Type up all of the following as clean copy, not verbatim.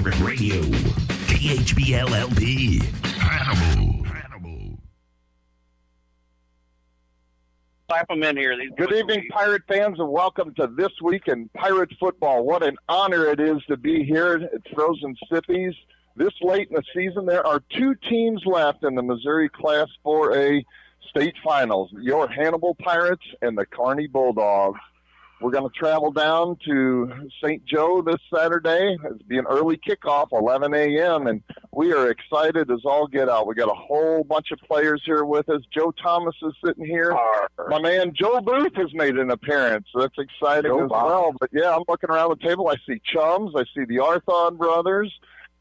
Pirate Radio, KHBLLP, Hannibal. Slap them in here. Good evening, Pirate fans, and welcome to This Week in Pirate Football. What an honor it is to be here at Frozen Sippies. This late in the season, there are two teams left in the Missouri Class 4A state finals, your Hannibal Pirates and the Kearney Bulldogs. We're going to travel down to St. Joe this Saturday. It'll be an early kickoff, 11 a.m., and we are excited as all get out. We got a whole bunch of players here with us. Joe Thomas is sitting here. My man Joe Booth has made an appearance. So that's exciting as well. But, yeah, I'm looking around the table. I see Chums. I see the Arthod brothers.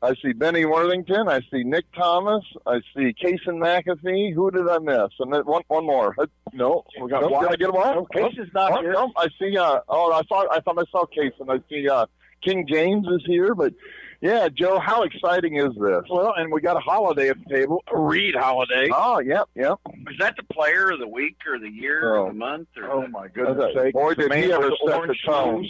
I see Benny Worthington. I see Nick Thomas. I see Cason McAfee. Who did I miss? And then one more. No, we got. Did I get them all? No, Cason's not here. No, I see. I thought I saw Cason. I see King James is here, but. Yeah, Joe, how exciting is this? Well, and we got a holiday at the table, a Reed holiday. Oh, yep. Is that the player of the week or the year or the month? Or oh, my goodness sake. Boy, did he ever set the tone.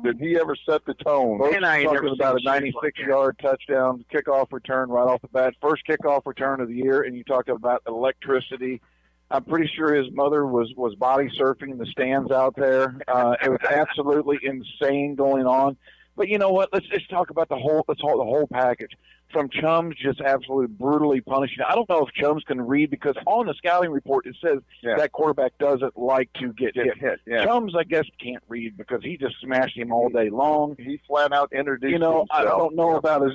Did he ever set the tone? Talking about a 96-yard touchdown kickoff return right off the bat. First kickoff return of the year, and you talked about electricity. I'm pretty sure his mother was body surfing in the stands out there. It was absolutely insane going on. But you know what? Let's just talk about the whole package. From Chums just absolutely brutally punishing. I don't know if Chums can read because on the scouting report it says that quarterback doesn't like to get hit. Yeah. Chums, I guess, can't read because he just smashed him all day long. He flat out introduced himself. I don't know about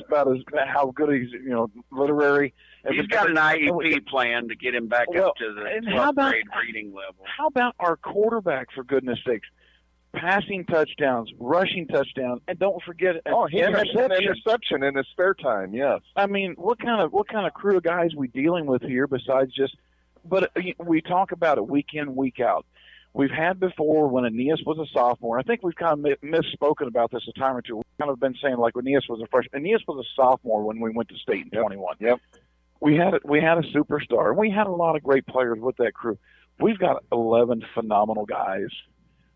how good he's literary. He's got an IEP plan to get him back up to the 12th grade reading level. How about our quarterback, for goodness sakes? Passing touchdowns, rushing touchdowns, and don't forget he had an interception in his spare time. Yes, I mean, what kind of crew of guys we dealing with here besides just? But we talk about it week in, week out. We've had before when Aeneas was a sophomore. I think we've kind of misspoken about this a time or two. We've kind of been saying like Aeneas was a freshman. Aeneas was a sophomore when we went to state in 21. Yep. We had a superstar. We had a lot of great players with that crew. We've got 11 phenomenal guys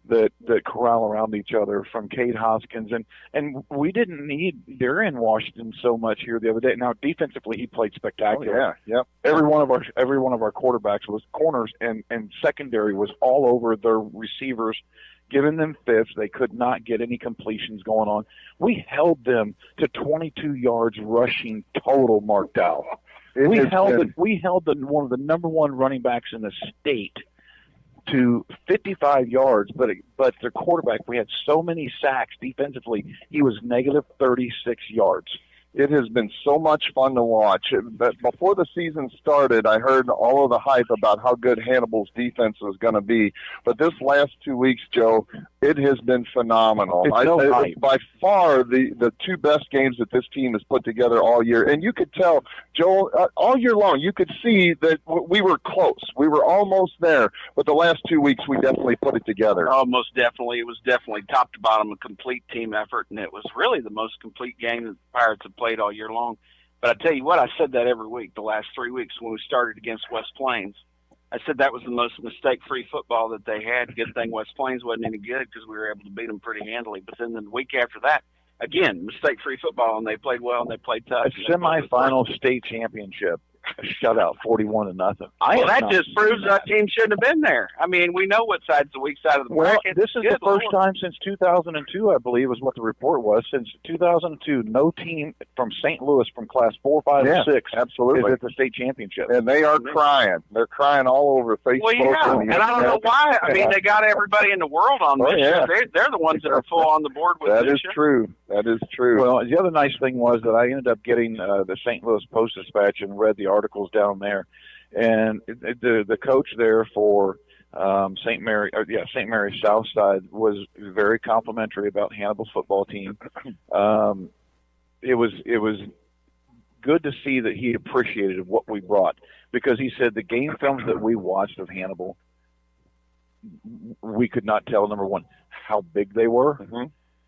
that corral around each other, from Cade Hoskins, and we didn't need Darian Washington so much here the other day. Now defensively he played spectacular. Oh, yeah. Every one of our quarterbacks was corners, and secondary was all over their receivers, giving them fifths. They could not get any completions going on. We held them to 22 yards rushing total marked out. We held one of the number one running backs in the state to 55 yards, but the quarterback, we had so many sacks defensively, he was negative 36 yards. It has been so much fun to watch. But before the season started, I heard all of the hype about how good Hannibal's defense was going to be. But this last 2 weeks, Joe, it has been phenomenal. By far the two best games that this team has put together all year. And you could tell, Joe, all year long, you could see that we were close. We were almost there. But the last 2 weeks, we definitely put it together. Oh, most definitely. It was definitely top to bottom a complete team effort, and it was really the most complete game that the Pirates have played all year long. But I tell you what, I said that every week the last 3 weeks when we started against West Plains. I said that was the most mistake-free football that they had. Good thing West Plains wasn't any good because we were able to beat them pretty handily. But then the week after that, again, mistake-free football, and they played well and they played tough. A semifinal state championship. A shutout, 41-0, that just proves that team shouldn't have been there. I mean, we know what side's the weak side of the bracket. This is the first time since 2002, I believe, is what the report was. Since 2002, no team from St. Louis from Class 4, 5, and 6 absolutely is at the state championship. And they are crying. They're crying all over Facebook. Well, yeah, and I don't know why. I mean, they got everybody in the world on this. Yeah. They're the ones that are full on the board with that. That is true. That is true. Well, the other nice thing was that I ended up getting the St. Louis Post-Dispatch and read the articles down there. And the coach there for St. Mary's Southside was very complimentary about Hannibal's football team. It was good to see that he appreciated what we brought, because he said the game films that we watched of Hannibal, we could not tell, number one, how big they were,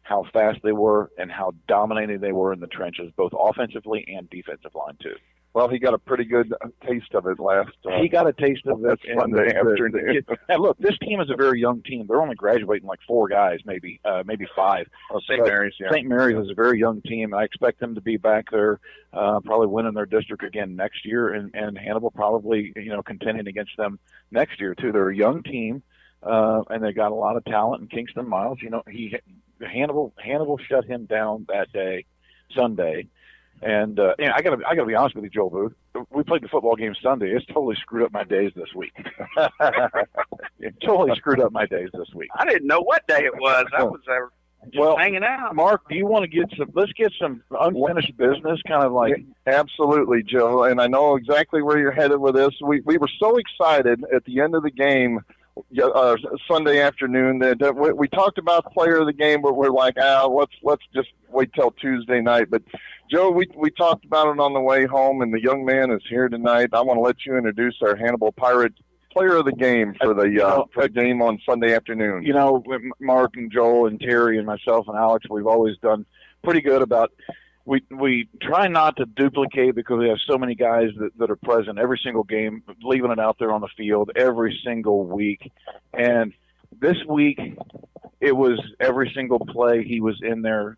how fast they were, and how dominating they were in the trenches, both offensively and defensive line too. Well, he got a pretty good taste of it last. He got a taste of it Sunday afternoon. And look, this team is a very young team. They're only graduating like 4 guys, maybe 5. Oh, St. Mary's, yeah. St. Mary's is a very young team. I expect them to be back there, probably winning their district again next year, and Hannibal probably, contending against them next year too. They're a young team, and they got a lot of talent. And Kingston Miles, Hannibal shut him down that day, Sunday. And I gotta be honest with you, Joel Booth. We played the football game Sunday. It's totally screwed up my days this week. It totally screwed up my days this week. I didn't know what day it was. I was just hanging out. Mark, do you want to let's get some unfinished business, kind of like? Absolutely, Joe. And I know exactly where you're headed with this. We were so excited at the end of the game. Sunday afternoon that we talked about player of the game, but we're like, let's just wait till Tuesday night. But Joe, we talked about it on the way home, and the young man is here tonight. I want to let you introduce our Hannibal Pirate player of the game for the game on Sunday afternoon. Mark and Joel and Terry and myself and Alex, we've always done pretty good about. We try not to duplicate because we have so many guys that are present every single game, leaving it out there on the field every single week. And this week, it was every single play he was in there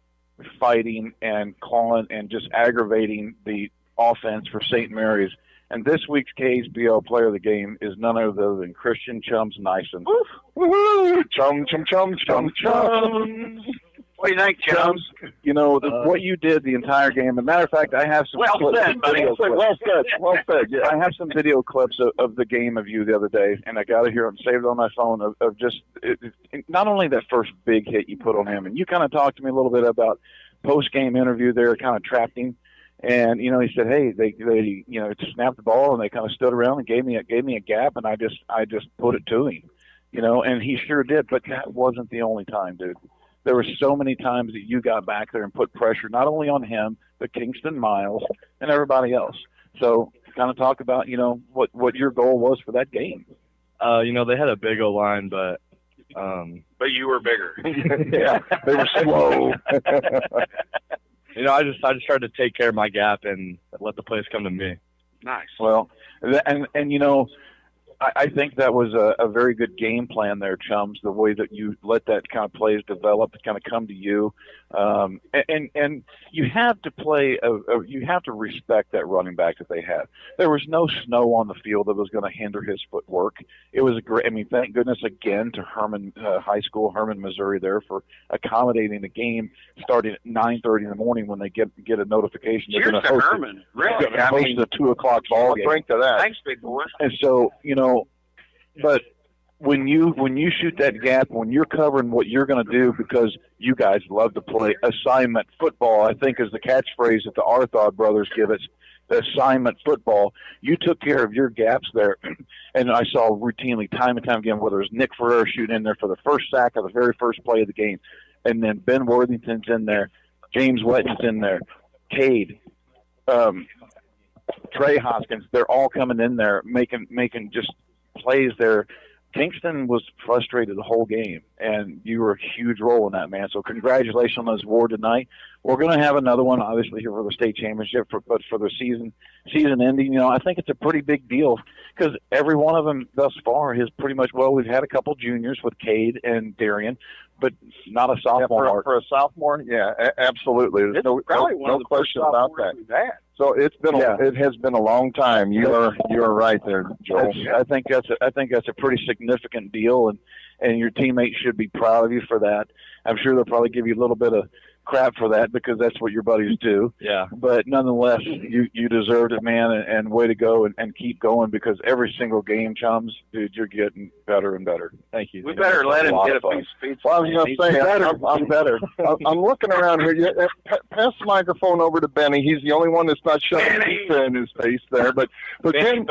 fighting and calling and just aggravating the offense for St. Mary's. And this week's KHBL player of the game is none other than Christian Chums Nyson. Woo-hoo! Chum, chum, chum, chum, chum. What do you think, Chums? What you did the entire game. As a matter of fact, I have some video clips. Well said. Yeah. I have some video clips of the game of you the other day, and I got to hear them saved on my phone of just not only that first big hit you put on him, and you kind of talked to me a little bit about post-game interview there, kind of trapped him. And he said, "Hey, they snapped the ball and they kind of stood around and gave me a gap, and I just put it to him, and he sure did. But that wasn't the only time, dude. There were so many times that you got back there and put pressure not only on him but Kingston Miles and everybody else. So, kind of talk about what your goal was for that game. They had a big O-line, but you were bigger. Yeah, they were slow. I just tried to take care of my gap and let the plays come to me. Nice. Well, and I think that was a very good game plan there, Chums, the way that you let that kind of plays develop, kind of come to you. And you have to play, you have to respect that running back that they had. There was no snow on the field that was going to hinder his footwork. It was thank goodness again to Herman High School, Herman, Missouri there for accommodating the game starting at 9:30 in the morning when they get a notification. Cheers to Herman. Really? They're going to host the 2:00 ball game. Drink to that. Thanks, big boy. And so, but when you shoot that gap, when you're covering what you're going to do, because you guys love to play assignment football, I think is the catchphrase that the Arthod brothers give us, the assignment football. You took care of your gaps there. And I saw routinely, time and time again, whether it was Nick Ferrer shooting in there for the first sack of the very first play of the game, and then Ben Worthington's in there, James Wetton's in there, Cade, Trey Hoskins, they're all coming in there making just plays there. Kingston was frustrated the whole game, and you were a huge role in that, man. So congratulations on this award tonight. We're going to have another one, obviously, here for the state championship, but for the season ending, I think it's a pretty big deal because every one of them thus far has pretty much, we've had a couple juniors with Cade and Darian, but not a sophomore. Yeah, for a sophomore, yeah, absolutely. There's no question about that. So it has been a long time. You are right there, Joel. I think that's a pretty significant deal, and your teammates should be proud of you for that. I'm sure they'll probably give you a little bit of crap for that because that's what your buddies do. Yeah. But nonetheless, you deserved it, man, and way to go and keep going because every single game, Chums, dude, you're getting better and better. Thank you. We better let him get a piece of pizza. Well, I was going to say, I'm better. I'm looking around here. Pass the microphone over to Benny. He's the only one that's not shoving pizza in his face there. But Benny,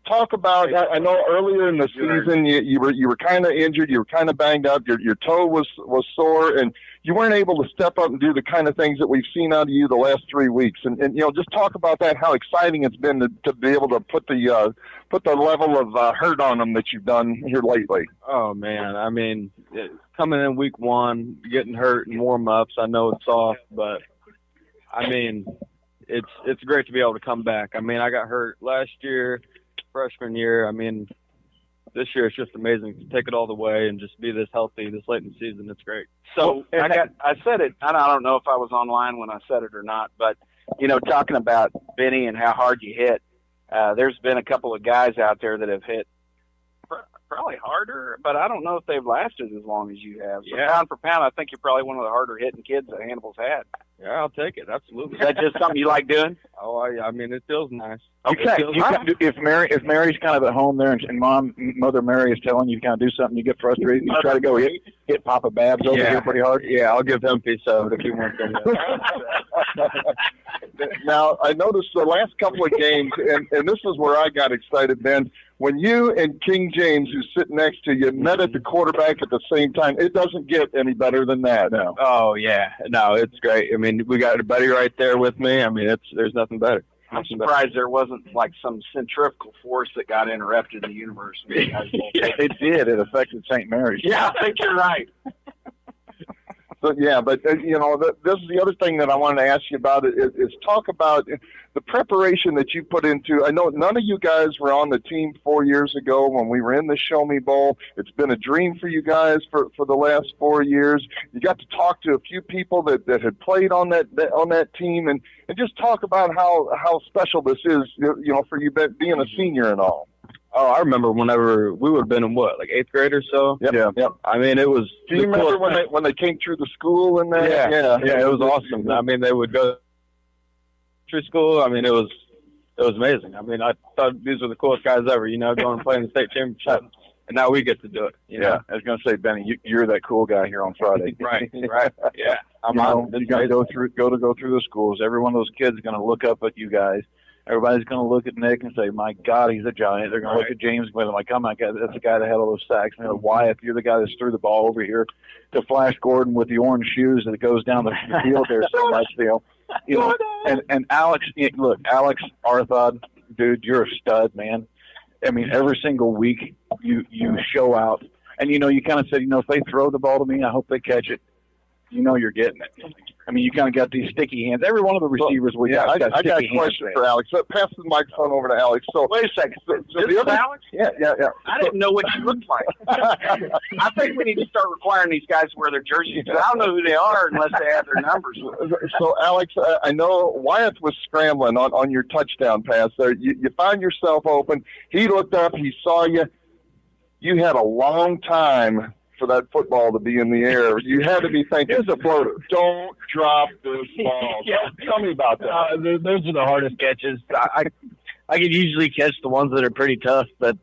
talk about. I know earlier in the season you were kind of injured. You were kind of banged up. Your toe was sore, and you weren't able to step up and do the kind of things that we've seen out of you the last 3 weeks. And just talk about that, how exciting it's been to be able to put the level of hurt on them that you've done here lately. Oh, man. I mean, coming in week 1, getting hurt in warm-ups, I know it's soft, but, I mean, it's great to be able to come back. I mean, I got hurt last year, freshman year. I mean, this year it's just amazing to take it all the way and just be this healthy this late in the season. It's great. So I said it. I don't know if I was online when I said it or not, but talking about Benny and how hard you hit, there's been a couple of guys out there that have hit probably harder, but I don't know if they've lasted as long as you have. So pound for pound, I think you're probably one of the harder hitting kids that Hannibal's had. Yeah, I'll take it. Absolutely. Is that just something you like doing? Oh, I mean, it feels nice. Okay. If Mary's kind of at home there and Mother Mary is telling you to kind of do something, you get frustrated, you try to go hit Papa Babs over here pretty hard. Yeah, I'll give him a piece of it if he wants to. Now, I noticed the last couple of games, and this is where I got excited, Ben, when you and King James, who's sitting next to you, met at the quarterback at the same time. It doesn't get any better than that. No. Oh, yeah. No, it's great. I mean, we got a buddy right there with me. I mean, there's nothing better. I'm surprised there wasn't like some centrifugal force that got interrupted in the universe. It did. It affected St. Mary's. Yeah, I think you're right. So, yeah, but, this is the other thing that I wanted to ask you about is talk about the preparation that you put into. I know none of you guys were on the team 4 years ago when we were in the Show Me Bowl. It's been a dream for you guys for the last 4 years. You got to talk to a few people that had played on that team and just talk about how special this is, for you being a senior and all. Oh, I remember whenever we would have been in like 8th grade or so. Yep. I mean, it was. Do you remember when they came through the school and that? Yeah, it was awesome. I mean, they would go through school. I mean, it was amazing. I mean, I thought these were the coolest guys ever. Going and playing the state championship, and now we get to do it. You know? I was going to say, Benny, you're that cool guy here on Friday. Right. Yeah, you got to go through the schools. Every one of those kids is going to look up at you guys. Everybody's going to look at Nick and say, my God, he's a giant. They're going to look at James and go, like, oh, my God, that's the guy that had all those sacks. And Wyatt, you're the guy that threw the ball over here to Flash Gordon with the orange shoes that goes down the field there so much, And Alex, look, Alex Arthod, dude, you're a stud, man. I mean, every single week you show out. And, you kind of said, if they throw the ball to me, I hope they catch it. You're getting it. I mean, you kind of got these sticky hands. Every one of the receivers I got a question for Alex. Pass the microphone over to Alex. So wait a second. So the other Alex? Yeah. I didn't know what you looked like. I think we need to start requiring these guys to wear their jerseys. I don't know who they are unless they have their numbers. So Alex, I know Wyatt was scrambling on your touchdown pass there. You found yourself open. He looked up. He saw you. You had a long time for that football to be in the air. You had to be thinking, here's a floater. Don't drop this ball. Tell me about that. Those are the hardest catches. I can usually catch the ones that are pretty tough, but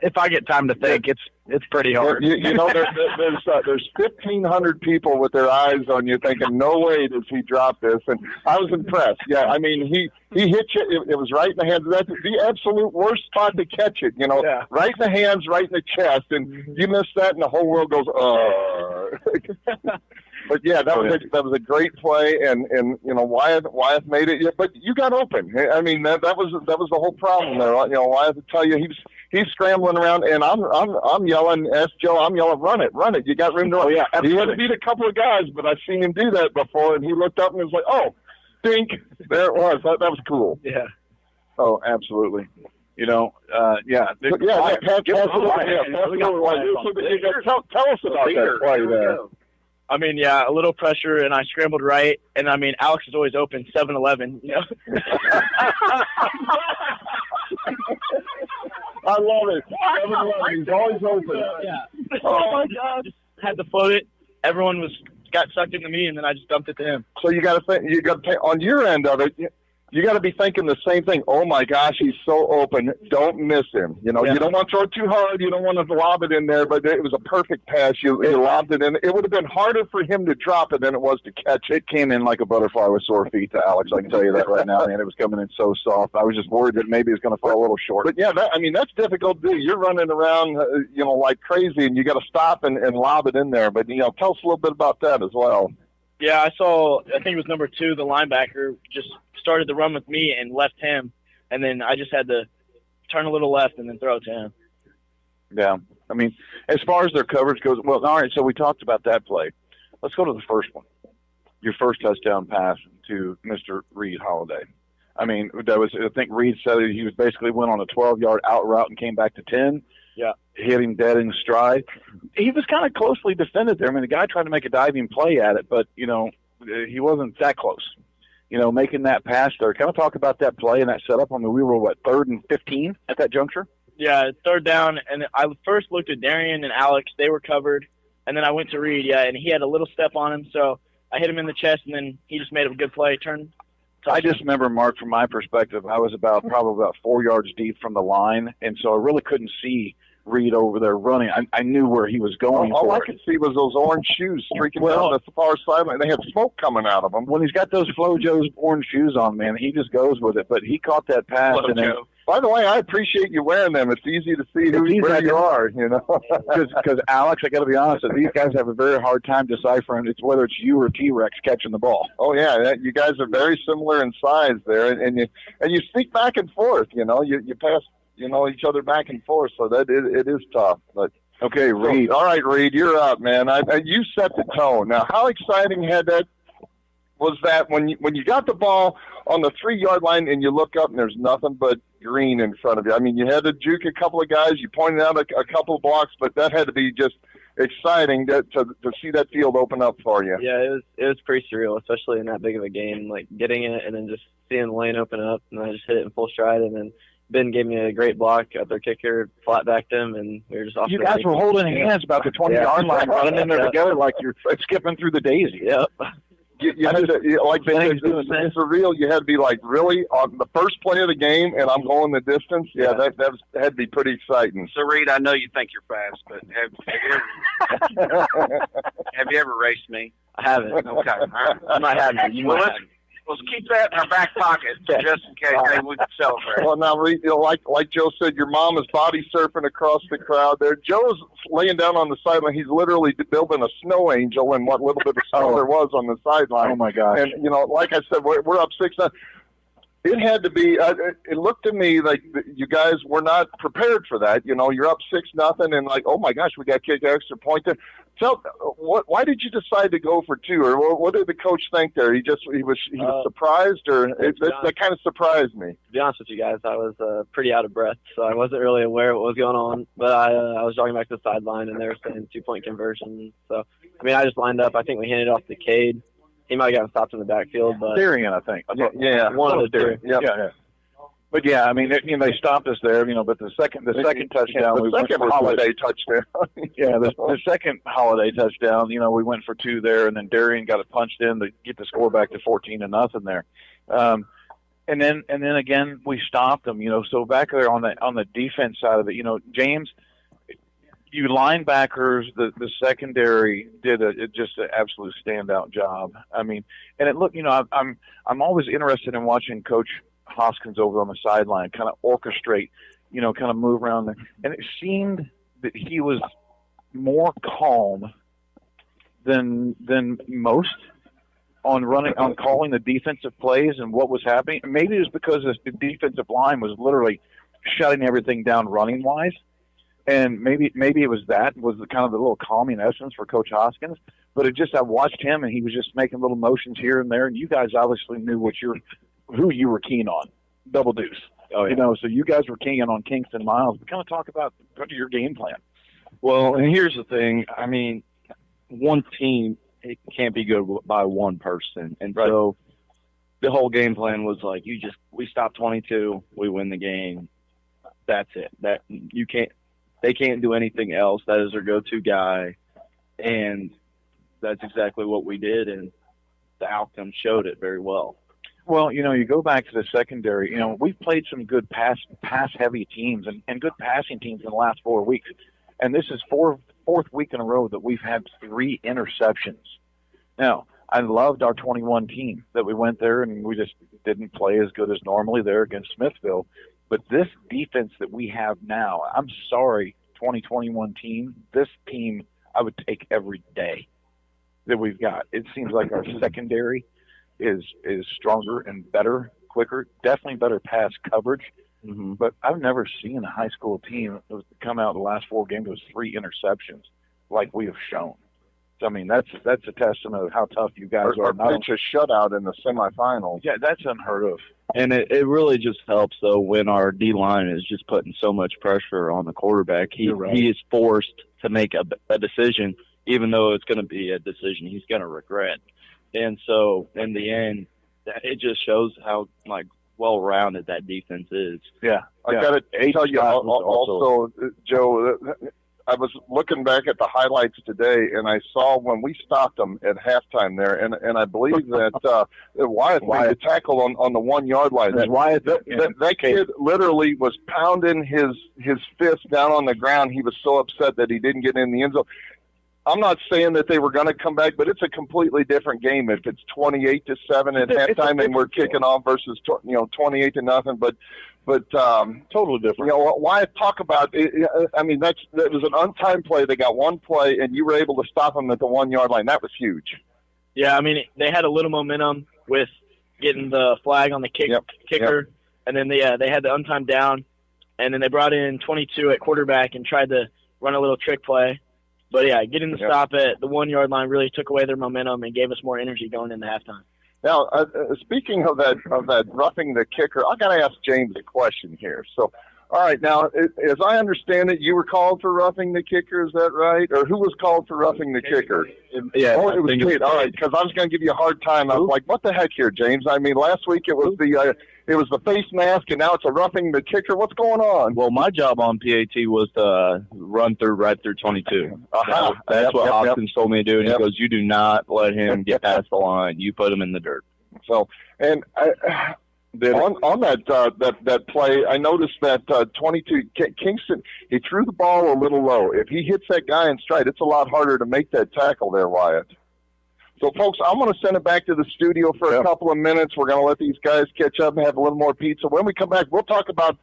if I get time to think, it's pretty hard. There's 1,500 people with their eyes on you thinking, no way does he drop this. And I was impressed. Yeah, I mean, he hit you. It was right in the hands. That's the absolute worst spot to catch it, right in the hands, right in the chest. And you miss that and the whole world goes, But yeah, that was a great play, and Wyatt made it. Yeah, but you got open. I mean, that was the whole problem there. Wyatt would tell you he's scrambling around, and I'm yelling, ask Joe, I'm yelling, run it. You got room to run. Oh, yeah, absolutely. He had to beat a couple of guys, but I've seen him do that before, and he looked up and was like, oh, dink, there it was. That was cool. Yeah. Oh, absolutely. Tell us about that play there. I mean, a little pressure, and I scrambled right. And, I mean, Alex is always open, 7-Eleven, I love it. 7-Eleven, he's always open. Yeah. Oh, my God. Just had to float it. Everyone got sucked into me, and then I just dumped it to him. So you got to think, on your end of it, you got to be thinking the same thing. Oh, my gosh, he's so open. Don't miss him. You don't want to throw it too hard. You don't want to lob it in there, but it was a perfect pass. You lobbed it in. It would have been harder for him to drop it than it was to catch it. It came in like a butterfly with sore feet to Alex. I can tell you that right now, man. It was coming in so soft. I was just worried that maybe it was going to fall a little short. But, yeah, that's difficult to do. You're running around, like crazy, and you got to stop and lob it in there. But, tell us a little bit about that as well. Yeah, I think it was number 2, the linebacker, just started the run with me and left him, and then I just had to turn a little left and then throw it to him. Yeah. I mean, as far as their coverage goes, well, all right, so we talked about that play. Let's go to the first one. your first touchdown pass to Mr. Reed Holiday. I mean, I think Reed said he was basically went on a 12-yard out route and came back to 10. Yeah. Hit him dead in stride. He was kind of closely defended there. I mean, the guy tried to make a diving play at it, but, you know, he wasn't that close. You know, making that pass there. Kind of talk about that play and that setup. I mean, we were, 3rd and 15 at that juncture? Yeah, 3rd down, and I first looked at Darian and Alex. They were covered. And then I went to Reed, and he had a little step on him, so I hit him in the chest, and then he just made a good play, I just remember, Mark, from my perspective, I was probably about 4 yards deep from the line, and so I really couldn't see Reed over there running. I knew where he was going. All I could see was those orange shoes streaking down the far sideline. They had smoke coming out of them. When he's got those FloJo's orange shoes on, man, he just goes with it. But he caught that pass. By the way, I appreciate you wearing them. It's easy to see where you are, you know. Because Alex, I got to be honest, these guys have a very hard time deciphering whether it's you or T-Rex catching the ball. Oh yeah, you guys are very similar in size there, and you sneak back and forth. You know, you pass, you know, each other back and forth, so that it is tough. But okay, Reed. All right, Reed, you're up, man. You set the tone. Now, how exciting was that when you got the ball on the 3-yard line and you look up and there's nothing but green in front of you? I mean, you had to juke a couple of guys. You pointed out a couple of blocks, but that had to be just exciting to see that field open up for you. Yeah, it was pretty surreal, especially in that big of a game. Like getting it and then just seeing the lane open up, and I just hit it in full stride, and then Ben gave me a great block at their kicker, flat backed him, and we were just off. You guys were holding hands about the 20-yard line, running in there together like you're skipping through the daisy. Yep. You had to, like it's surreal. You had to be like, really, on the first play of the game, and I'm going the distance. Yeah, that had to be pretty exciting. So, Reed, I know you think you're fast, but have you ever raced me? I haven't. Okay, all right. I might have you. Let's keep that in our back pocket just in case we can celebrate. Well, now, Reed, you know, like Joe said, your mom is body surfing across the crowd there. Joe's laying down on the sideline. He's literally building a snow angel in what little bit of snow there was on the sideline. Oh, my gosh. And, you know, like I said, we're up 6-0. It had to be. It looked to me like you guys were not prepared for that. You know, you're up 6-0, and like, oh my gosh, we got kicked an extra point there. So, why did you decide to go for 2, or what did the coach think there? He was surprised, or that kind of surprised me. To be honest with you guys, I was pretty out of breath, so I wasn't really aware of what was going on. But I was jogging back to the sideline, and they were saying 2-point conversion. So, I mean, I just lined up. I think we handed off to Cade. He might have gotten stopped in the backfield, but Darian, I think. Yeah, one of the two. Yep. Yeah. But yeah, I mean, they stopped us there, you know. But the second touchdown, the second Holiday touchdown. Yeah, the second Holiday touchdown, you know, we went for 2 there, and then Darian got it punched in to get the score back to 14-0 there. And then again we stopped them, you know. So back there on the defense side of it, you know, James, you linebackers, the secondary did just an absolute standout job. I mean, and it looked, you know, I'm always interested in watching Coach Hoskins over on the sideline kind of orchestrate, you know, kind of move around there. And it seemed that he was more calm than most on calling the defensive plays and what was happening. Maybe it was because the defensive line was literally shutting everything down running wise. And maybe it was that was the kind of the little calming essence for Coach Hoskins. But I watched him, and he was just making little motions here and there. And you guys obviously knew who you were keen on. Double Deuce. Oh, yeah. You know, so you guys were keen on Kingston Miles. But kind of talk about your game plan. Well, and here's the thing. I mean, one team, it can't be good by one person. And right. So the whole game plan was like, we stop 22, we win the game. That's it. They can't do anything else. That is their go-to guy. And that's exactly what we did, and the outcome showed it very well. Well, you know, you go back to the secondary. You know, we've played some good pass-heavy teams and good passing teams in the last 4 weeks. And this is fourth week in a row that we've had 3 interceptions. Now, I loved our 21 team that we went there, and we just didn't play as good as normally there against Smithville. But this defense that we have now, I'm sorry, 2021 team, this team I would take every day that we've got. It seems like our secondary is stronger and better, quicker, definitely better pass coverage. Mm-hmm. But I've never seen a high school team come out the last 4 games with 3 interceptions like we have shown. I mean, that's a testament of how tough you guys Or are. pitch a shutout in the semifinals. Yeah, that's unheard of. And it really just helps, though, when our D-line is just putting so much pressure on the quarterback. He is forced to make a decision, even though it's going to be a decision he's going to regret. And so, in the end, it just shows how, like, well-rounded that defense is. Yeah. I got to tell you also, Joe, I was looking back at the highlights today, and I saw when we stopped them at halftime there, and I believe that Wyatt made the tackle on the 1 yard line. That kid literally was pounding his fist down on the ground. He was so upset that he didn't get in the end zone. I'm not saying that they were going to come back, but it's a completely different game if it's 28-7 at halftime and we're kicking off versus 28-0. But totally different. Why talk about it? I mean, that was an untimed play. They got one play, and you were able to stop them at the 1 yard line. That was huge. Yeah, I mean, they had a little momentum with getting the flag on the kicker, and then they had the untimed down, and then they brought in 22 at quarterback and tried to run a little trick play. But, yeah, getting the stop at the 1 yard line really took away their momentum and gave us more energy going into halftime. Now, speaking of that roughing the kicker, I got to ask James a question here. So, all right, now, as I understand it, you were called for roughing the kicker. Is that right? Or who was called for roughing the kicker? Yeah, it was Kate. All right, because I was going to give you a hard time. I was like, what the heck here, James? I mean, last week it was the face mask, and now it's a roughing the kicker. What's going on? Well, my job on PAT was to run right through 22. That's what Hopkins told me to do, and he goes, you do not let him get past the line. You put him in the dirt. So, and on that play, I noticed that 22 Kingston, he threw the ball a little low. If he hits that guy in stride, it's a lot harder to make that tackle there, Wyatt. So, folks, I'm going to send it back to the studio for a couple of minutes. We're going to let these guys catch up and have a little more pizza. When we come back, we'll talk about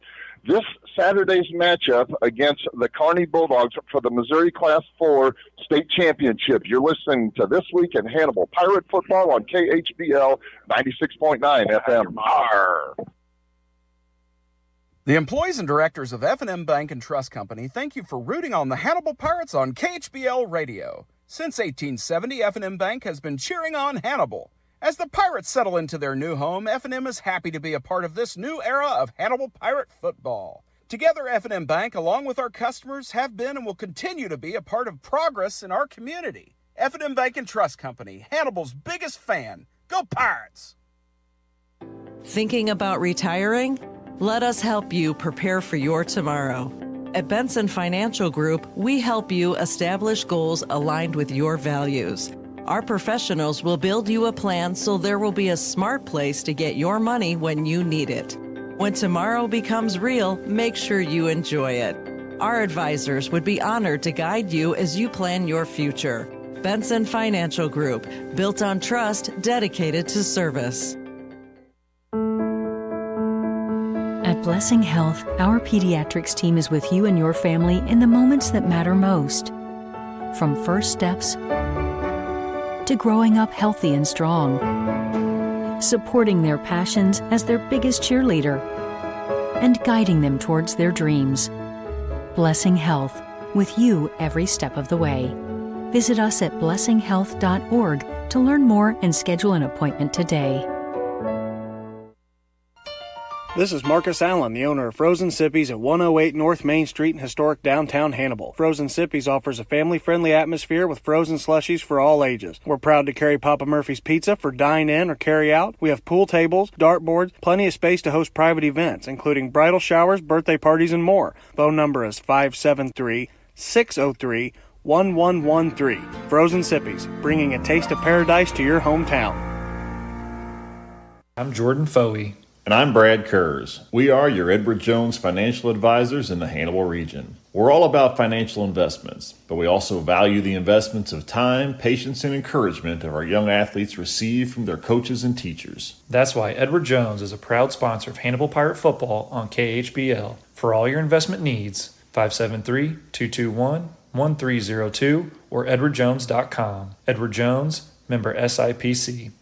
this Saturday's matchup against the Kearney Bulldogs for the Missouri Class 4 State Championship. You're listening to This Week in Hannibal Pirate Football on KHBL 96.9 FM. The employees and directors of F&M Bank and Trust Company thank you for rooting on the Hannibal Pirates on KHBL Radio. Since 1870, F&M Bank has been cheering on Hannibal. As the Pirates settle into their new home, F&M is happy to be a part of this new era of Hannibal Pirate football. Together, F&M Bank, along with our customers, have been and will continue to be a part of progress in our community. F&M Bank and Trust Company, Hannibal's biggest fan. Go Pirates! Thinking about retiring? Let us help you prepare for your tomorrow. At Benson Financial Group, we help you establish goals aligned with your values. Our professionals will build you a plan so there will be a smart place to get your money when you need it. When tomorrow becomes real, make sure you enjoy it. Our advisors would be honored to guide you as you plan your future. Benson Financial Group, built on trust, dedicated to service. At Blessing Health, our pediatrics team is with you and your family in the moments that matter most. From first steps to growing up healthy and strong, supporting their passions as their biggest cheerleader, and guiding them towards their dreams. Blessing Health, with you every step of the way. Visit us at blessinghealth.org to learn more and schedule an appointment today. This is Marcus Allen, the owner of Frozen Sippies at 108 North Main Street in historic downtown Hannibal. Frozen Sippies offers a family-friendly atmosphere with frozen slushies for all ages. We're proud to carry Papa Murphy's Pizza for dine-in or carry-out. We have pool tables, dartboards, plenty of space to host private events, including bridal showers, birthday parties, and more. Phone number is 573-603-1113. Frozen Sippies, bringing a taste of paradise to your hometown. I'm Jordan Foey. And I'm Brad Kurz. We are your Edward Jones financial advisors in the Hannibal region. We're all about financial investments, but we also value the investments of time, patience, and encouragement that our young athletes receive from their coaches and teachers. That's why Edward Jones is a proud sponsor of Hannibal Pirate Football on KHBL. For all your investment needs, 573-221-1302 or edwardjones.com. Edward Jones, member SIPC.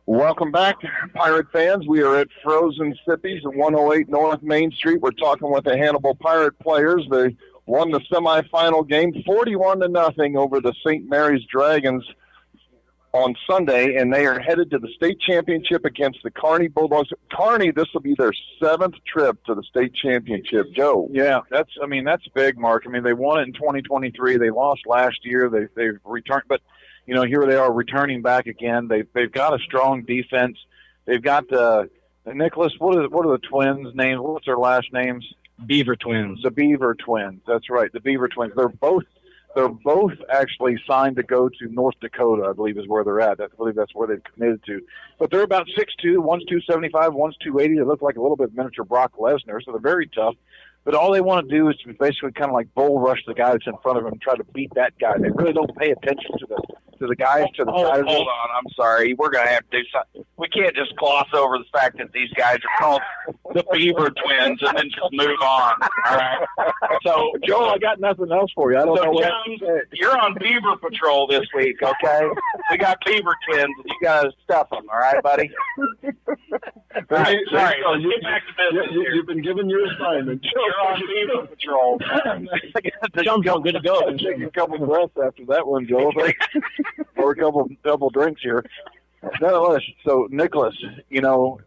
Welcome back, Pirate fans. We are at Frozen Sippies at 108 North Main Street. We're talking with the Hannibal Pirate players. The won the semifinal game 41-0 over the St. Mary's Dragons on Sunday, and they are headed to the state championship against the Kearney Bulldogs. Kearney, this will be their 7th trip to the state championship. Joe. Yeah, that's big, Mark. I mean, they won it in 2023. They lost last year. They've returned, but here they are returning back again. They've got a strong defense. They've got Nicholas. What are the twins' names? What's their last names? Beaver Twins. The Beaver Twins. That's right. The Beaver Twins. They're both actually signed to go to North Dakota, I believe is where they're at. I believe that's where they've committed to. But they're about 6'2", one's 275, one's 280. They look like a little bit miniature Brock Lesnar, so they're very tough. But all they want to do is basically kind of like bull rush the guy that's in front of them and try to beat that guy. They really don't pay attention to the guys to the side of them. Hold on, I'm sorry. We're going to have to do something. We can't just gloss over the fact that these guys are called the Beaver Twins and then just move on. All right. So, Joel, I got nothing else for you. I don't know what Jones, you're on Beaver Patrol this week, okay? We got Beaver Twins, and you got to stuff them, all right, buddy? Sorry, let's get back to business. You've been given your assignment. You're on Beaver Patrol. Jones, I'm good to go. Take a couple breaths after that one, Joel. Or a couple drinks here. Nonetheless, so Nicholas,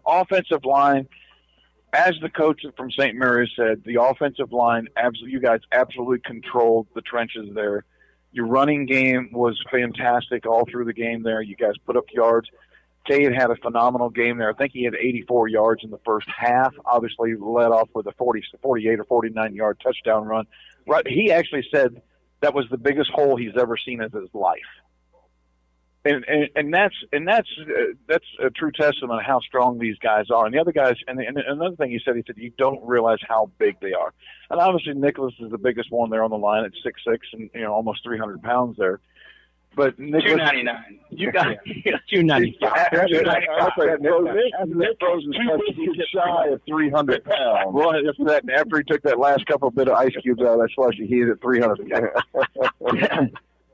offensive line, as the coach from St. Mary's said, the offensive line, you guys absolutely controlled the trenches there. Your running game was fantastic all through the game there. You guys put up yards. Cade had a phenomenal game there. I think he had 84 yards in the first half. Obviously led off with a 48 or 49-yard touchdown run. Right, he actually said that was the biggest hole he's ever seen in his life. And that's a true testament of how strong these guys are. And the other guys, and another thing he said you don't realize how big they are. And obviously Nicholas is the biggest one there on the line at 6'6" and almost 300 pounds there. But Nicholas, 299. You got 295. Nick Rosen's shy of 300 pounds. Well, after he took that last couple bit of ice cubes out of that slushy, he hit at 300.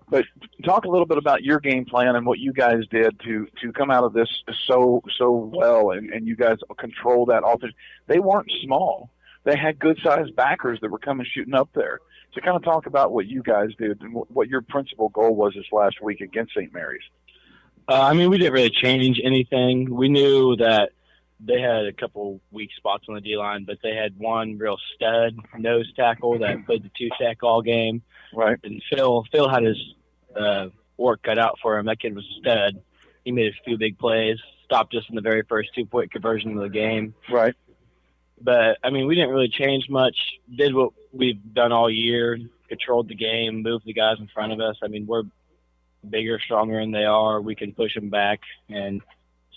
But talk a little bit about your game plan and what you guys did to come out of this so well, and you guys control that offense. They weren't small. They had good-sized backers that were coming shooting up there. So kind of talk about what you guys did and what your principal goal was this last week against St. Mary's. We didn't really change anything. We knew that they had a couple weak spots on the D-line, but they had one real stud nose tackle that played the two-tech all game. Right. And Phil had his work cut out for him. That kid was a stud. He made a few big plays, stopped us in the very first 2-point conversion of the game. Right. But, we didn't really change much. Did what we've done all year, controlled the game, moved the guys in front of us. We're bigger, stronger than they are. We can push them back and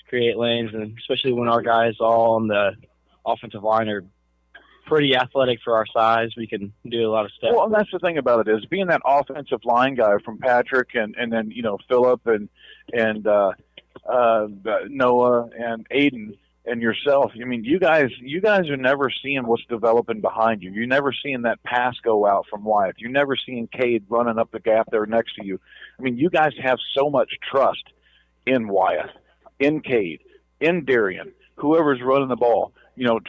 create lanes, and especially when our guys all on the offensive line are pretty athletic for our size, we can do a lot of stuff. Well, and that's the thing about it is being that offensive line guy from Patrick and then Phillip and Noah and Aiden and yourself. You guys are never seeing what's developing behind you. You're never seeing that pass go out from Wyeth. You're never seeing Cade running up the gap there next to you. You guys have so much trust in Wyeth, in Cade, in Darian, whoever's running the ball.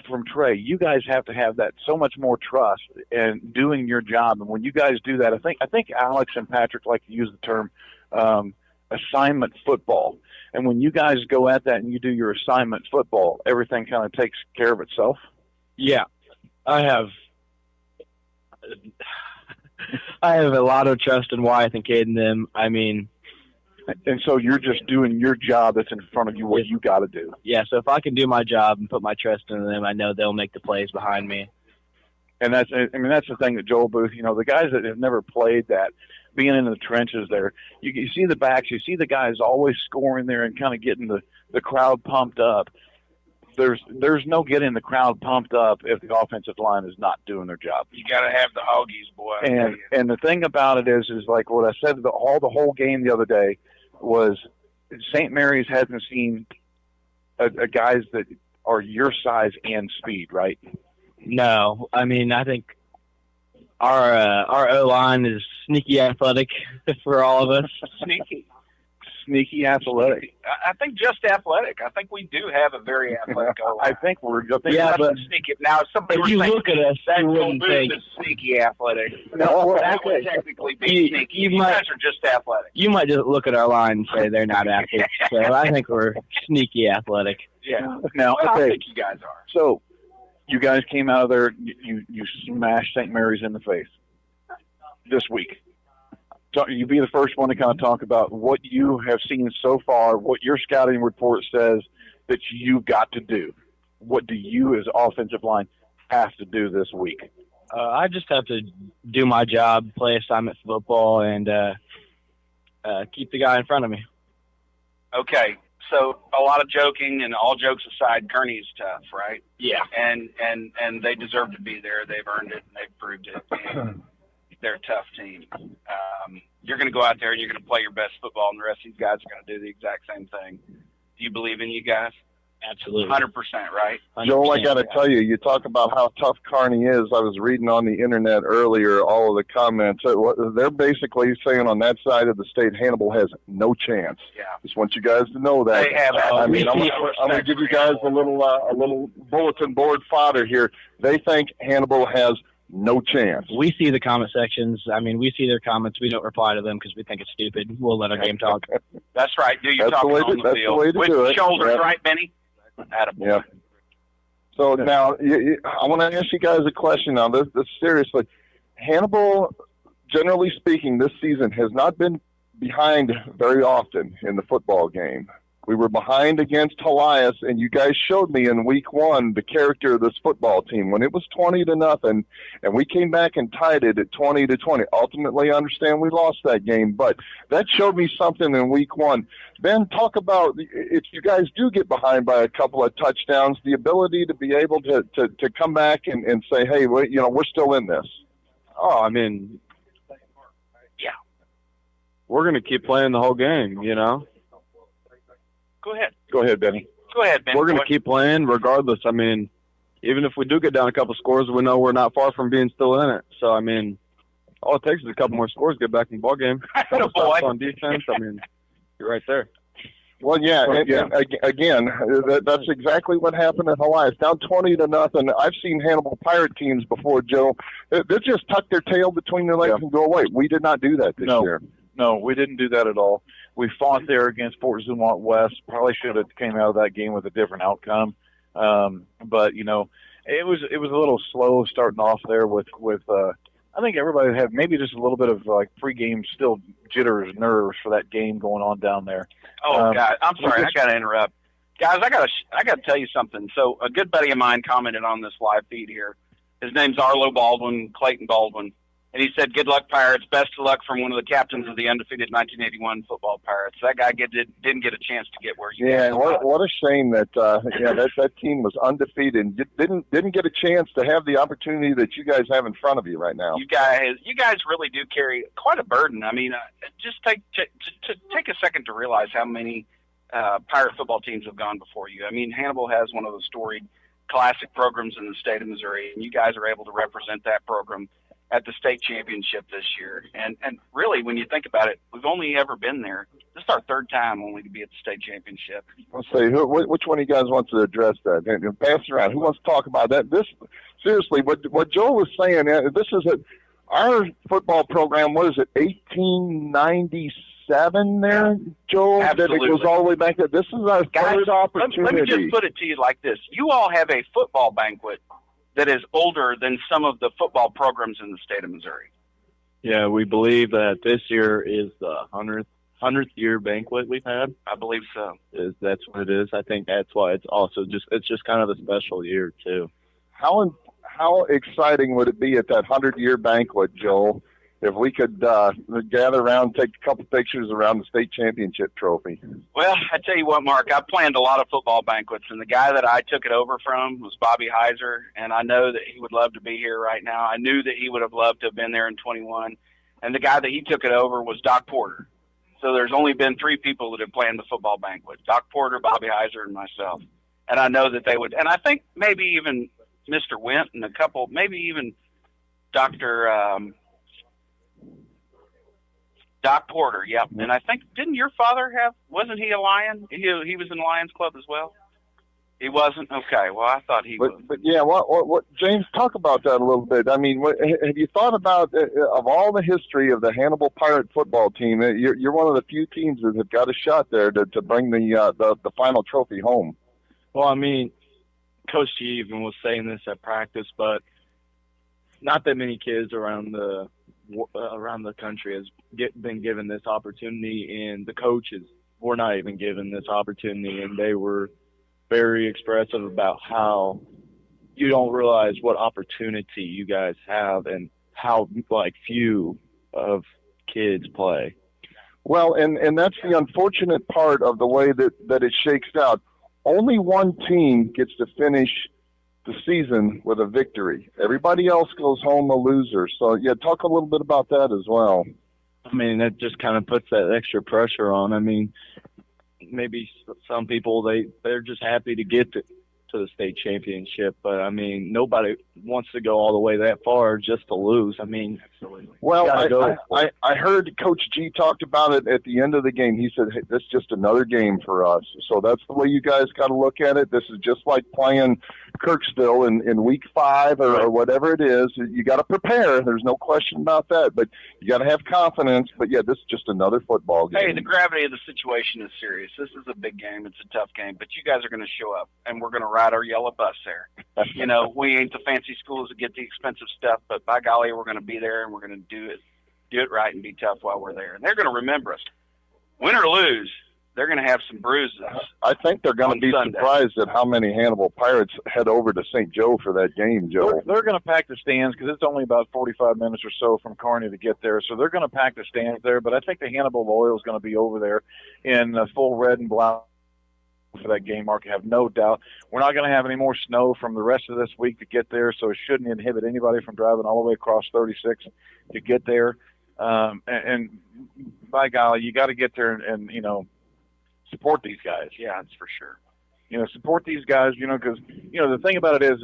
From Trey, you guys have to have that so much more trust in doing your job. And when you guys do that, I think Alex and Patrick like to use the term assignment football. And when you guys go at that and you do your assignment football, everything kind of takes care of itself. Yeah, I have a lot of trust in Wyeth and Cade and them. And so you're just doing your job that's in front of you, what you got to do. Yeah, so if I can do my job and put my trust in them, I know they'll make the plays behind me. And that's the thing that Joel Booth, the guys that have never played that, being in the trenches there, you see the backs, you see the guys always scoring there and kind of getting the crowd pumped up. There's no getting the crowd pumped up if the offensive line is not doing their job. You got to have the Hoagies, boy. And the thing about it is like what I said the whole game the other day was St. Mary's hasn't seen a guys that are your size and speed, right? No, I think our O-line is sneaky athletic for all of us. sneaky athletic. I think just athletic. I think we do have a very athletic O-line. I think we're but sneaky. Now, if somebody if you look at us, that you wouldn't think is sneaky athletic. No, that would technically be sneaky. You guys are just athletic. You might just look at our line and say they're not athletes. So I think we're sneaky athletic. Yeah. Now, well, okay. I think you guys are. So, you guys came out of there. You smashed St. Mary's in the face this week. You be the first one to kind of talk about what you have seen so far, what your scouting report says that you've got to do. What do you, as offensive line, have to do this week? I just have to do my job, play assignment football, and keep the guy in front of me. Okay, so a lot of joking, and all jokes aside, Kearney's tough, right? Yeah. And they deserve to be there. They've earned it, and they've proved it. And they're a tough team. You're going to go out there and you're going to play your best football, and the rest of these guys are going to do the exact same thing. Do you believe in you guys? Absolutely. 100%, right? 100%. Joel, I got to tell you, you talk about how tough Kearney is. I was reading on the internet earlier all of the comments. They're basically saying on that side of the state, Hannibal has no chance. Yeah. Just want you guys to know that. They have I mean, I'm going to give you guys a little bulletin board fodder here. They think Hannibal has no chance. We see the comment sections. I mean, we see their comments. We don't reply to them because we think it's stupid. We'll let our game talk. That's right. Do your talking on the field. With do the it. shoulders, Yeah. right, Benny? Attaboy. Yeah. So now, I want to ask you guys a question now. This seriously. Hannibal, generally speaking, this season has not been behind very often in the football game. We were behind against Helias, and you guys showed me in week 1 the character of this football team. When it was 20-0, and we came back and tied it at 20-20. Ultimately, I understand we lost that game, but that showed me something in week 1. Ben, talk about if you guys do get behind by a couple of touchdowns, the ability to be able to come back and say, hey, we're still in this. Oh, I mean, yeah, we're going to keep playing the whole game, you know. Go ahead, Benny. Go ahead, Benny. We're going to keep playing regardless. I mean, even if we do get down a couple scores, we know we're not far from being still in it. So, I mean, all it takes is a couple more scores to get back in the ball game. Couple stops on defense. I mean, you're right there. Well, yeah, and again, that's exactly what happened at Hawaii. It's down 20-0. I've seen Hannibal Pirate teams before, Joe. They just tuck their tail between their legs and go away. We did not do that this year. No, we didn't do that at all. We fought there against Fort Zumwalt West. Probably should have came out of that game with a different outcome. But it was a little slow starting off there with I think everybody had maybe just a little bit of like pregame still jitters, nerves for that game going on down there. Oh God, I'm sorry, I got to interrupt, guys. I got to tell you something. So a good buddy of mine commented on this live feed here. His name's Arlo Baldwin, Clayton Baldwin. And he said, good luck, Pirates. Best of luck from one of the captains of the undefeated 1981 football Pirates. That guy didn't get a chance to get where you Yeah, what a shame that that team was undefeated and didn't get a chance to have the opportunity that you guys have in front of you right now. You guys really do carry quite a burden. I mean, just take a second to realize how many Pirate football teams have gone before you. I mean, Hannibal has one of the storied classic programs in the state of Missouri, and you guys are able to represent that program at the state championship this year. And really, when you think about it, we've only ever been there. This is our third time only to be at the state championship. Let's see, which one of you guys wants to address that? And pass it around. Who wants to talk about that? Seriously, what Joel was saying, this is our football program, what is it, 1897 there, Joel? Absolutely. That it goes all the way back there. This is our third opportunity. Let me just put it to you like this. You all have a football banquet that is older than some of the football programs in the state of Missouri. Yeah, we believe that this year is the 100th year banquet we've had. I believe so. That's what it is. I think that's why it's also it's just kind of a special year too. How exciting would it be at that 100-year banquet, Joel, if we could gather around and take a couple pictures around the state championship trophy? Well, I tell you what, Mark, I planned a lot of football banquets, and the guy that I took it over from was Bobby Heiser, and I know that he would love to be here right now. I knew that he would have loved to have been there in 21, and the guy that he took it over was Doc Porter. So there's only been 3 people that have planned the football banquet, Doc Porter, Bobby Heiser, and myself. And I know that they would, and I think maybe even Mr. Went and a couple, maybe even Dr. Doc Porter, yep. And I think, didn't your father wasn't he a Lion? He was in Lions Club as well? He wasn't? Okay, well, I thought he was. But yeah, what James, talk about that a little bit. I mean, have you thought about, of all the history of the Hannibal Pirate football team, you're one of the few teams that have got a shot there to bring the final trophy home. Well, I mean, Coach G even was saying this at practice, but not that many kids around the country has been given this opportunity, and the coaches were not even given this opportunity, and they were very expressive about how you don't realize what opportunity you guys have and how few of kids play. Well, and that's the unfortunate part of the way that it shakes out. Only one team gets to finish the season with a victory. Everybody else goes home a loser. So, yeah, talk a little bit about that as well. I mean, that just kind of puts that extra pressure on. I mean, maybe some people, they're just happy to get to the state championship, but I mean, nobody wants to go all the way that far just to lose. I mean, well, I heard Coach G talked about it at the end of the game. He said, hey, this is just another game for us. So that's the way you guys got to look at it. This is just like playing Kirksville in week 5 or whatever it is. You got to prepare. There's no question about that, but you got to have confidence. But yeah, this is just another football game. Hey, the gravity of the situation is serious. This is a big game. It's a tough game, but you guys are going to show up, and we're going to ride our yellow bus there. You know, we ain't the fancy schools that get the expensive stuff, but by golly, we're going to be there, and we're going to do it right and be tough while we're there. And they're going to remember us. Win or lose, they're going to have some bruises. I think they're going to be Sunday. surprised at how many Hannibal Pirates head over to St. Joe for that game, Joe. They're going to pack the stands because it's only about 45 minutes or so from Kearney to get there. So they're going to pack the stands there. But I think the Hannibal Loyal is going to be over there in full red and black for that game, Mark. I have no doubt. We're not going to have any more snow from the rest of this week to get there, so it shouldn't inhibit anybody from driving all the way across 36 to get there. And by golly, you got to get there and support these guys. Yeah, that's for sure. Support these guys, because, the thing about it is,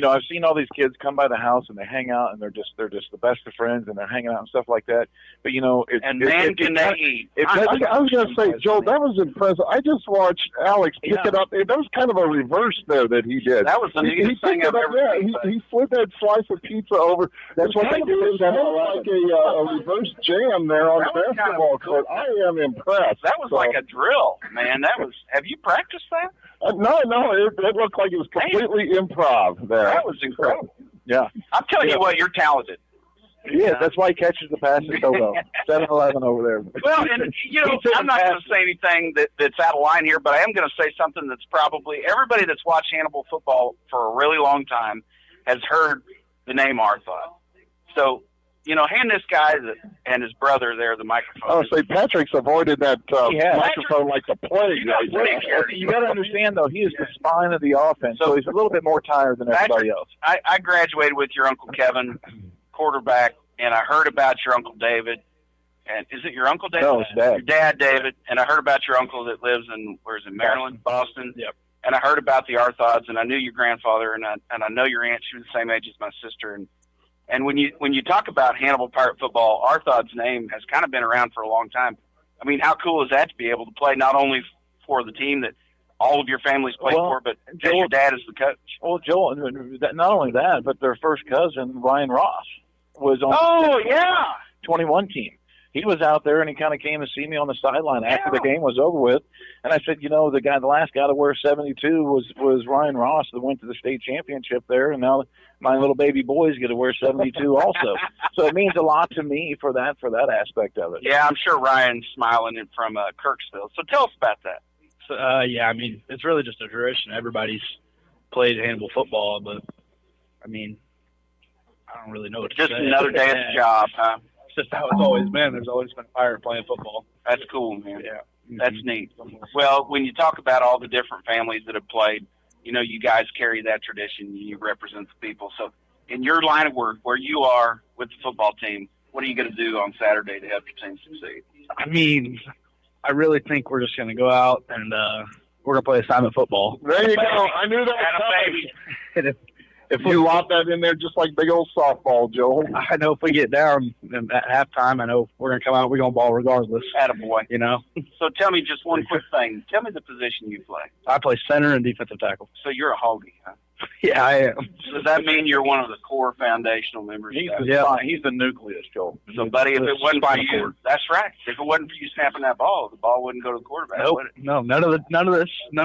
I've seen all these kids come by the house and they hang out and they're just the best of friends and they're hanging out and stuff like that. But, can they eat? I was going to say, Joe, that was impressive. I just watched Alex pick it up. That was kind of a reverse there that he did. That was the neatest thing I've ever seen. He slid that slice of pizza over. That's what they do. It was like a reverse jam there on the basketball court. I am impressed. That was like a drill, man. Have you practiced that? No, it looked like it was completely improv there. That was incredible. Yeah. I'm telling you what, you're talented. Yeah, that's why he catches the passes so well. 7-11 over there. Well, and, I'm not going to say anything that's out of line here, but I am going to say something that's probably everybody that's watched Hannibal football for a really long time has heard the name Arthod. So, hand this guy and his brother there the microphone. Oh, St. Patrick's avoided that microphone like the plague. You got to understand, though, he is the spine of the offense, so he's a little bit more tired than everybody else. I graduated with your Uncle Kevin, quarterback, and I heard about your Uncle David. And is it your Uncle David? No, it's Dad. Your dad, David. And I heard about your uncle that lives in, Maryland? Boston. Yep. And I heard about the Arthods, and I knew your grandfather, and I know your aunt. She was the same age as my sister. And when you talk about Hannibal Pirate football, Arthod's name has kind of been around for a long time. I mean, how cool is that to be able to play not only for the team that all of your families played for, but your dad is the coach? Well, Joel, not only that, but their first cousin, Ryan Ross, was on the 21 team. He was out there, and he kind of came to see me on the sideline after the game was over with. And I said, the last guy to wear 72 was Ryan Ross that went to the state championship there, and now my little baby boy's going to wear 72 also. So it means a lot to me for that aspect of it. Yeah, I'm sure Ryan's smiling from Kirksville. So tell us about that. So, I mean, it's really just a tradition. Everybody's played Hannibal football, but, I mean, I don't really know what to say. Just another day at the job, huh? It's just how it's always been. There's always been a Pirate playing football. That's cool, man. Yeah. That's neat. Well, when you talk about all the different families that have played, you guys carry that tradition. You represent the people. So in your line of work, where you are with the football team, what are you going to do on Saturday to help your team succeed? I mean, I really think we're just going to go out and we're going to play assignment football. There you go. I knew that. And If you lob that in there just like big old softball, Joe. I know if we get down at halftime, I know we're going to come out. We're going to ball regardless. Attaboy. You know. So tell me just one quick thing. Tell me the position you play. I play center and defensive tackle. So you're a hoagie, huh? Yeah, I am. Does that mean you're one of the core foundational members? He's the nucleus, Joel. So, buddy, if it wasn't for you, that's right. If it wasn't for you snapping that ball, the ball wouldn't go to the quarterback, would it? No, none of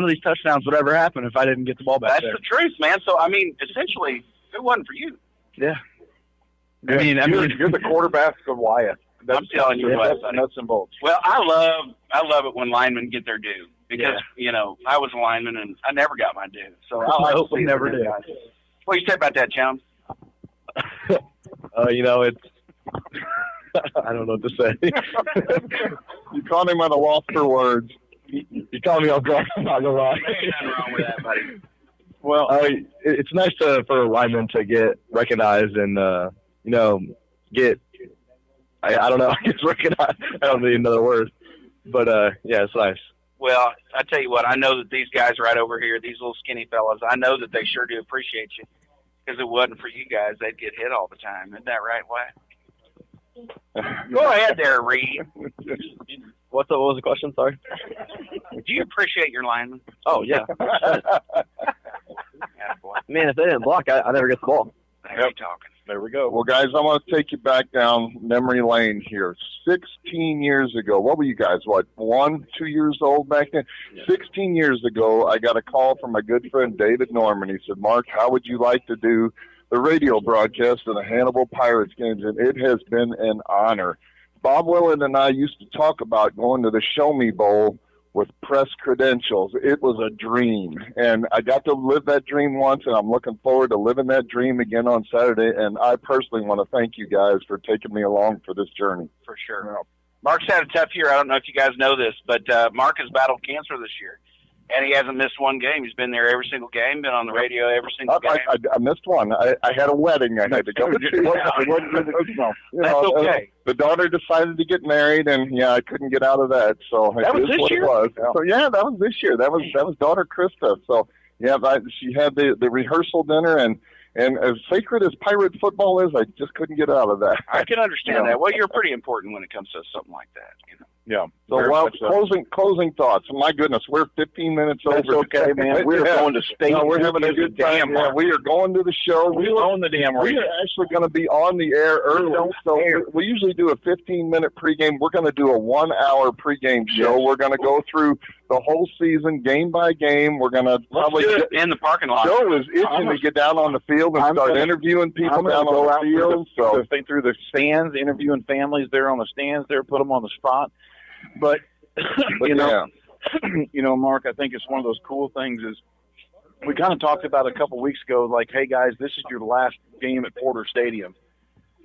these touchdowns would ever happen if I didn't get the ball back there. That's the truth, man. So, I mean, essentially, if it wasn't for you. Yeah. I mean, you're the quarterback of Wyatt. I'm telling you what, that's nuts and bolts. Well, I love it when linemen get their due because I was a lineman and I never got my due. So I hope we never do. What do you say about that, Chum? It's I don't know what to say. You caught him at a loss for words. You caught me off guard. I'm not gonna lie. Ain't nothing wrong with that, buddy. Well, it's nice for linemen to get recognized and get. I don't know. I guess recognized. I don't need another word, but yeah, it's nice. Well, I tell you what, I know that these guys right over here, these little skinny fellas, I know that they sure do appreciate you. Because if it wasn't for you guys, they'd get hit all the time. Isn't that right, Wyatt? Go ahead there, Reed. What was the question? Sorry. Do you appreciate your linemen? Oh, yeah. Man, if they didn't block, I never get the ball. Yep. Talking. There we go. Well, guys, I want to take you back down memory lane here. 16 years ago, what were you guys, 1, 2 years old back then? Yeah. 16 years ago, I got a call from my good friend David Norman. He said, Mark, how would you like to do the radio broadcast of the Hannibal Pirates games? And it has been an honor. Bob Willett and I used to talk about going to the Show Me Bowl with press credentials. It was a dream, and I got to live that dream once, and I'm looking forward to living that dream again on Saturday, and I personally want to thank you guys for taking me along for this journey. For sure. Yeah. Mark's had a tough year. I don't know if you guys know this, but Mark has battled cancer this year, and he hasn't missed one game. He's been there every single game, been on the radio every single game. I missed one. I had a wedding I had to go to. That's okay. The daughter decided to get married, and I couldn't get out of that. So that was this year. So that was this year. That was daughter Krista. So she had the rehearsal dinner, and as sacred as pirate football is, I just couldn't get out of that. I can understand that. Well, you're pretty important when it comes to something like that. Yeah. So, closing thoughts. My goodness, we're 15 minutes over. That's okay, man. We're going to state. No, we're having a good time. Yeah, we are going to the show. We own the damn radio. We are actually going to be on the air early. So we usually do a 15-minute pregame. We're going to do a 1-hour pregame show. Yes. We're going to go through the whole season, game by game. We're going to probably do it in the parking lot. Joe is itching to get down on the field and start interviewing people down on the field. So think through the stands, interviewing families there on the stands there, put them on the spot. But Mark, I think it's one of those cool things is we kind of talked about a couple weeks ago, like, hey guys, this is your last game at Porter Stadium,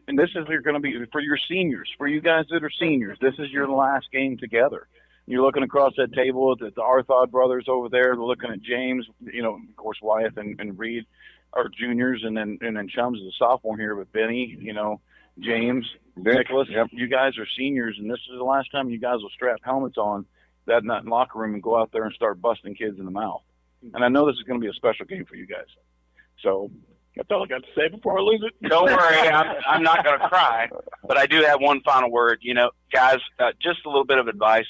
and this is going to be for your seniors, for you guys that are seniors. This is your last game together. You're looking across that table at the Arthod brothers over there. They're looking at James, of course, Wyeth and Reed are juniors, and then Chums is a sophomore here, but Benny, James, Nicholas, you guys are seniors, and this is the last time you guys will strap helmets on that locker room and go out there and start busting kids in the mouth. And I know this is going to be a special game for you guys. So that's all I got to say before I lose it. Don't worry, I'm not going to cry, but I do have one final word. Guys, just a little bit of advice.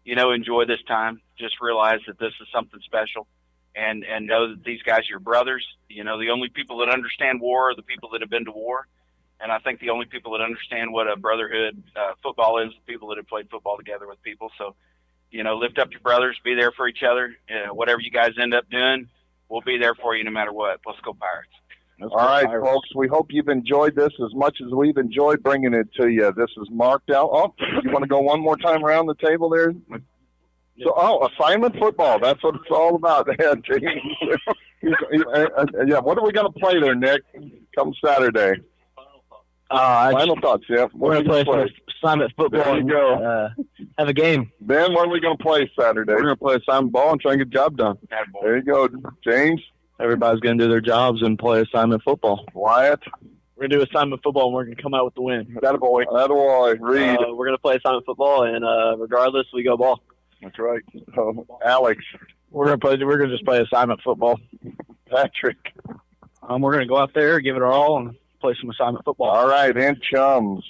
Enjoy this time. Just realize that this is something special, and know that these guys are your brothers. The only people that understand war are the people that have been to war. And I think the only people that understand what a brotherhood football is, the people that have played football together with people. So, lift up your brothers, be there for each other. Whatever you guys end up doing, we'll be there for you no matter what. Let's go Pirates. All right, folks, we hope you've enjoyed this as much as we've enjoyed bringing it to you. This is marked out. Oh, you want to go one more time around the table there? So, assignment football. That's what it's all about. What are we going to play there, Nick, come Saturday? Final thoughts, yeah. We're going to play assignment football. There you go. Have a game. Ben, what are we going to play Saturday? We're going to play assignment ball and try and get the job done. There you go. James? Everybody's going to do their jobs and play assignment football. Wyatt? We're going to do assignment football, and we're going to come out with the win. Attaboy. Reed? We're going to play assignment football, and regardless, we go ball. That's right. Alex? We're going to just play assignment football. Patrick? We're going to go out there, give it our all, and play some assignment football. All right, and chums.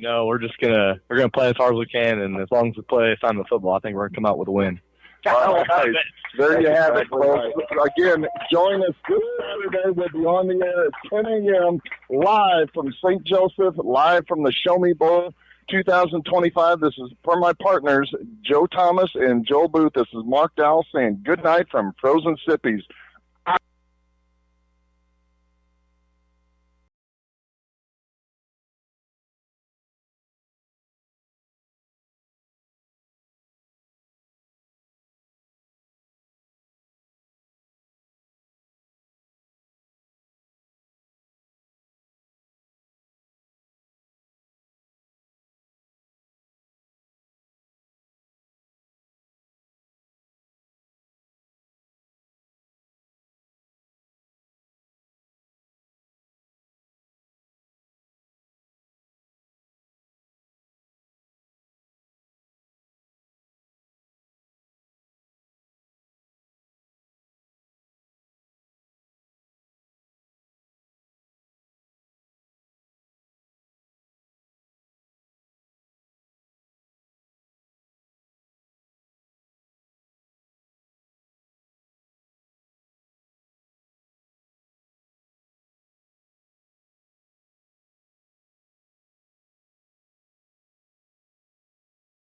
We're gonna play as hard as we can, and as long as we play assignment football, I think we're gonna come out with a win. All right. There you have it, folks. Again, join us this Saturday. We'll be on the air at 10 a.m. live from St. Joseph, live from the Show Me Bowl 2025. This is for my partners, Joe Thomas and Joel Booth. This is Mark Dowell saying good night from Frozen Sippies.